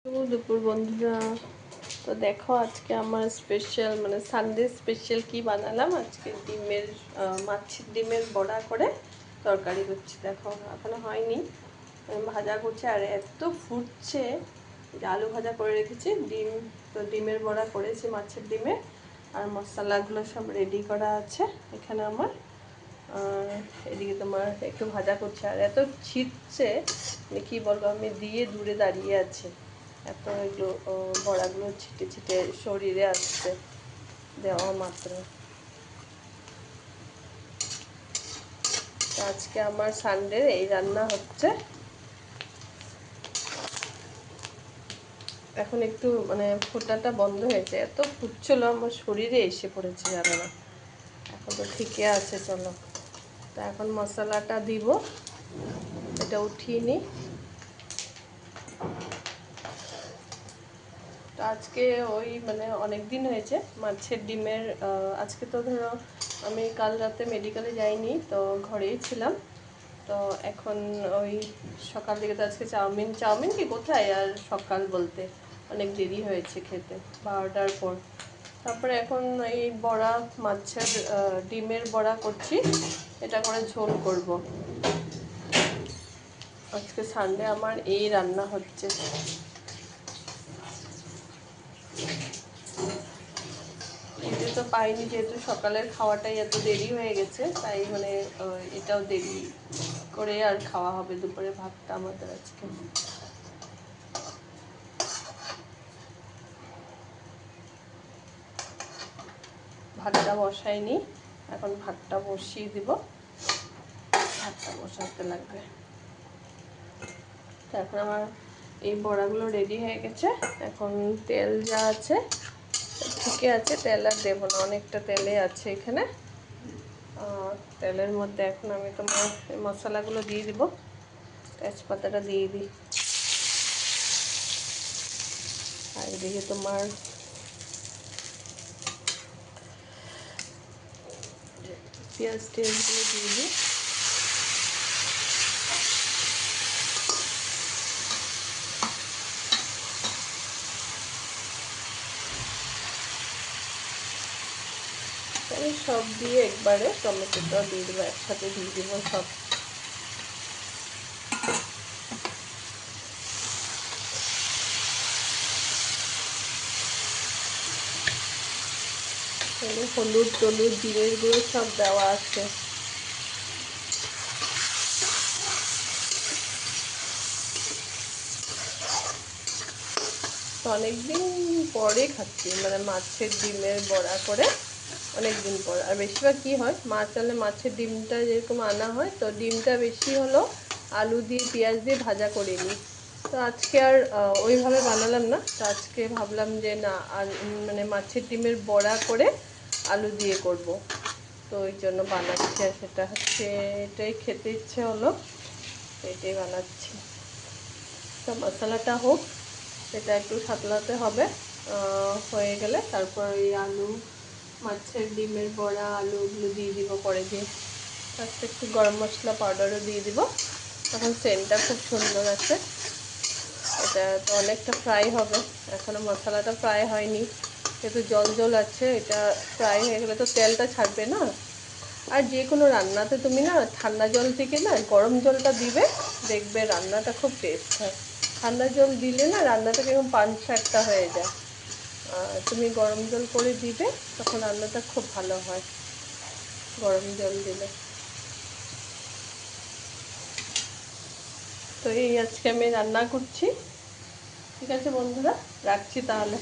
দুপুর বন্ধুরা, তো দেখো আজকে আমার স্পেশাল মানে সানডে স্পেশাল কি বানালাম। আজকে মাছের ডিমের বড়া করে তরকারি করছি। দেখো এখনো হয়নি, ভাজা করছে আর এত ফুটছে। আলু ভাজা করে রেখেছি, ডিমের বড়া করেছি মাছের ডিমের, আর মশলাগুলো সব রেডি করা আছে এখানে আমার। এদিকে তোমার একটু ভাজা করছে আর এত ছিটছে কি বলবো, আমি দিয়ে দূরে দাঁড়িয়ে আছি, এত এগুলো বড়াগুলো ছিটে ছিটে শরীরে আসছে দেওয়া মাত্র। আজকে আমার সানডে এই রান্না হচ্ছে। এখন একটু মানে ফোটাটা বন্ধ হয়েছে, এত ফুটছিল আমার শরীরে এসে পড়েছে জানো না। এখন তো ঠিকই আছে, চলো তো এখন মশলাটা দিব, এটা উঠিয়ে নিই। তো আজকে ওই মানে অনেক দিন হয়েছে মাছের ডিমের, আজকে তো ধরো আমি কাল রাতে মেডিকেলে যাইনি, তো ঘরেই ছিলাম। তো এখন ওই সকাল থেকে তো আজকে চাউমিন কি কোথায় আর সকাল বলতে অনেক দেরি হয়েছে খেতে, 12টার পর। তারপরে এখন এই বড়া মাছের ডিমের বড়া করছি, এটা করে ঝোল করব। আজকে সানডে আমার এই রান্না হচ্ছে। খেতে তো পাইনি যেহেতু সকালের খাওয়াটাই এত দেরি হয়ে গেছে, তাই মানে এটাও দেরি করে আর খাওয়া হবে দুপুরে ভাতটা আমাদের আজকে। ভাতটা বসাইনি, এখন ভাতটা বসিয়ে দিব, ভাতটা বসাতে লাগবে। এখন আমার এই বড়াগুলো রেডি হয়ে গেছে, এখন তেল যা আছে ঠিকই আছে, তেল আর দেবো না, অনেকটা তেলে আছে এখানে। তেলের মধ্যে এখন আমি তোমার মশলাগুলো দিয়ে দিব, তেজপাতাটা দিয়ে দিই, আর এদিকে তোমার পেঁয়াজ টেয়াজগুলো দিয়ে দিই। আমি সব দিয়ে একবারে টমেটোটাও দিয়ে দেবো, একসাথে দিয়ে দেবো সব। হলুদ টলুদ জিরের গুঁড়ো সব দেওয়া আছে। অনেকদিন পরে খাচ্ছি মানে মাছের ডিমের বড়া করে, অনেকদিন পর। আর বেশিরভাগ কী হয়, মাছ আনলে মাছের ডিমটা যেরকম আনা হয়, তো ডিমটা বেশি হলো আলু দিয়ে পেঁয়াজ দিয়ে ভাজা করে নিই। তো আজকে আর ওইভাবে বানালাম না, তো আজকে ভাবলাম যে না, আর মানে মাছের ডিমের বড়া করে আলু দিয়ে করব, তো ওই জন্য বানাচ্ছি। আর সেটা হচ্ছে এটাই খেতে ইচ্ছে হলো, এটাই বানাচ্ছি। তো মশলাটা হোক, এটা একটু সাতলাতে হবে, হয়ে গেলে তারপর এই আলু মাছের ডিমের বড়া আলুগুলো দিয়ে দিব পরে দিয়ে। তারপর একটু গরম মশলা পাউডারও দিয়ে দিব, তখন সেন্টটা খুব সুন্দর আছে। এটা তো অনেকটা ফ্রাই হবে, এখনও মশলাটা ফ্রাই হয়নি, যেহেতু জল জল আছে, এটা ফ্রাই হয়ে গেলে তো তেলটা ছাড়বে না। আর যে কোনো রান্নাতে তুমি না ঠান্ডা জল থেকে না গরম জলটা দিবে, দেখবে রান্নাটা খুব টেস্ট হয়। ঠান্ডা জল দিলে না রান্নাটা কেমন পানসা একটা হয়ে যায়, তুমি গরম জল করে দিবে, তখন রান্নাটা খুব ভালো হয় গরম জল দিলে। তো এই আজকে আমি রান্না করছি। ঠিক আছে বন্ধুরা, রাখছি তাহলে।